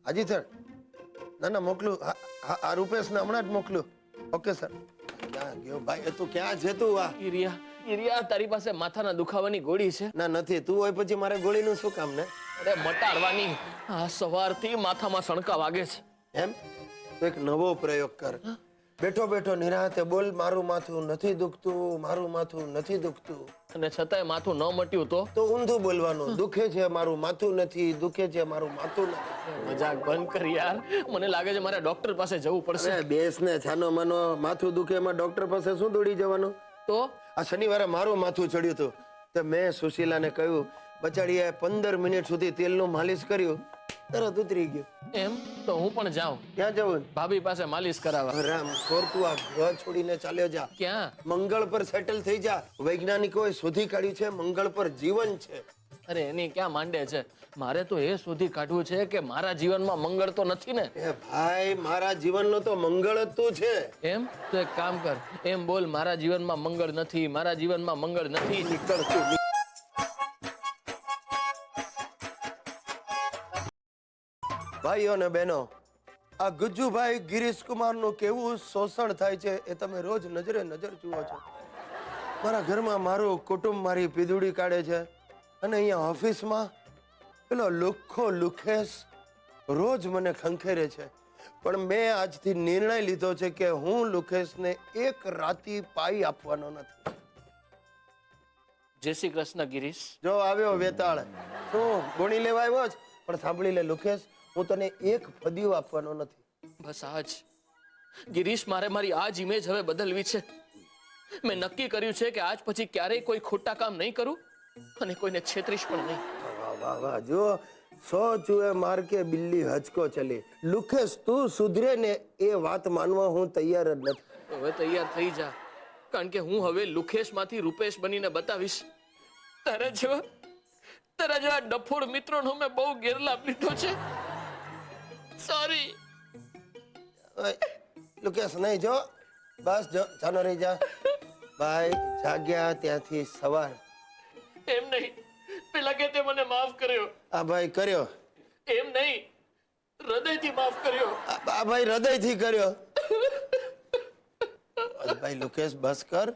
હાજી સર. ના ના મોકલું. આ રૂપેશને હમણાં જ મોકલું. Okay sir. ક્યાં ગયો ભાઈ? તું ક્યાં છે તું? ઈરિયા તારી પાસે માથાના દુખાવાની ગોળી છે? ના નથી. તું હોય પછી મારે ગોળીનું શું કામ ને? અરે મટાડવાની. આ સવારથી માથામાં સણકા વાગે છે. એમ તો એક નવો પ્રયોગ કર. બેઠો બેઠો નિરાંતે બોલ, મારું માથું નથી દુખતું, મારું માથું નથી દુખતું. અને છતાંય માથું ન મટ્યું તો ઊંધું બોલવાનું, દુખે છે મારું માથું નથી, દુખે છે મારું માથું નથી. મજાક બંધ કર યાર. મને લાગે છે મારે ડોક્ટર પાસે જવું પડશે. બેસ ને છાનો માનો. માથું દુખે એમાં ડોક્ટર પાસે શું દોડી જવાનું? તો આ શનિવારે મારું માથું ચડ્યું હતું તો મેં સુશીલાને કહ્યું, બચાડીએ 15 મિનિટ સુધી તેલનું માલિશ કર્યું, તરત ઉતરી ગયું. એમ તો હું પણ જાઉં. ક્યાં જવું? ભાભી પાસે માલિશ કરાવવા. રામ ખોર તું આ ગ્રહ છોડીને ચાલ્યો જા. ક્યાં? મંગળ પર સેટલ થઈ જા. વૈજ્ઞાનિકોએ શોધી કાઢ્યું છે મંગળ પર જીવન છે. અરે એની ક્યાં માંડે છે. મારે તો એ શોધી કાઢવું છે કે મારા જીવનમાં મંગળ તો નથી ને. એ ભાઈ, મારા જીવનનો તો મંગળ જ તું છે. એમ તો એક કામ કર, એમ બોલ, મારા જીવનમાં મંગળ નથી, મારા જીવનમાં મંગળ નથી. નીકળ તું. ભાઈઓ અને બહેનો, આ ગુજ્જુભાઈ ગિરીશકુમારનું કેવું શોષણ થાય છે એ તમે રોજ નજરે નજર જુઓ છો. મારા ઘરમાં મારું કુટુંબ મારી પીદુડી કાઢે છે અને અહીંયા ઓફિસમાં પેલો લુખ્ખો લુખેશ રોજ મને ખંખેરે છે. પણ મેં આજથી નિર્ણય લીધો છે કે હું લુખેશને એક રાતી પાઈ આપવાનો નથી. જય શ્રી કૃષ્ણ ગિરીશ. જો આવ્યો વેતાળ. શું ગોણી લેવા આવ્યો છે? પણ સાંભળી લે લુખેશ, હું તને એક ફદિયો આપવાનો નથી. બસ આજ ગિરીશ, મારે મારી આજ ઇમેજ હવે બદલવી છે. મેં નક્કી કર્યું છે કે આજ પછી ક્યારેય કોઈ ખોટા કામ નહીં કરું અને કોઈને છેતરીશ પણ નહીં. વાહ વાહ વાહ. જો 100 ચૂહે માર કે બિલ્લી હચકો ચલી. લુખેશ, તું સુધરે ને એ વાત માનવા હું તૈયાર જ નથી. હવે તૈયાર થઈ જા, કારણ કે હું હવે લુખેશમાંથી રૂપેશ બનીને બતાવીશ. તારા જેવા ડફોડ મિત્રોનો મેં બહુ ગેરલાભ લીધો છે. સોરી. લુકેશ નહીં, જો બસ, જો ચાલો રહી જા. ભાઈ જાગ્યા ત્યાંથી સવાર. એમ નહીં, પેલા કે તે મને માફ કર્યો. આ ભાઈ કર્યો. એમ નહીં, હૃદયથી માફ કર્યો. આ ભાઈ હૃદયથી કર્યો. ભાઈ લુકેશ બસ કર,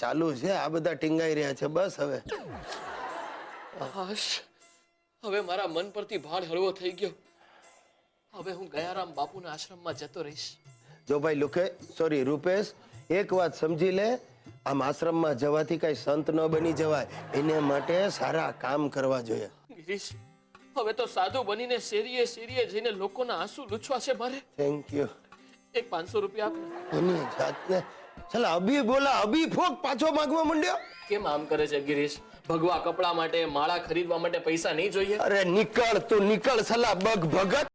ચાલુ છે, આ બધા ટીંગાઈ રહ્યા છે, બસ હવે. હાશ, હવે મારા મન પરથી ભાર હળવો થઈ ગયો. હવે હું ગયારામ બાપુના આશ્રમમાં જતો રહીશ. જો ભાઈ રૂપેશ, એક વાત સમજી લે, આમ આશ્રમમાં જવાથી કઈ સંત ન બની જવાય. એને માટે સારા કામ કરવા જોઈએ. ગિરીશ, હવે તો સાધુ બનીને શેરીએ શેરીએ જઈને લોકોના આંસુ લૂછવા છે મારે. Thank you. એક 500 રૂપિયા આપ. એની જાતને ચાલ અભી બોલા, અભી ફોક પાછો માંગવા માંડ્યો. કેમ આમ કરે છે ગિરીશ? ભગવા કપડા માટે, માળા ખરીદવા માટે પૈસા નહીં જોઈએ? અરે નીકળ તું, નીકળ સલા બગ ભગત.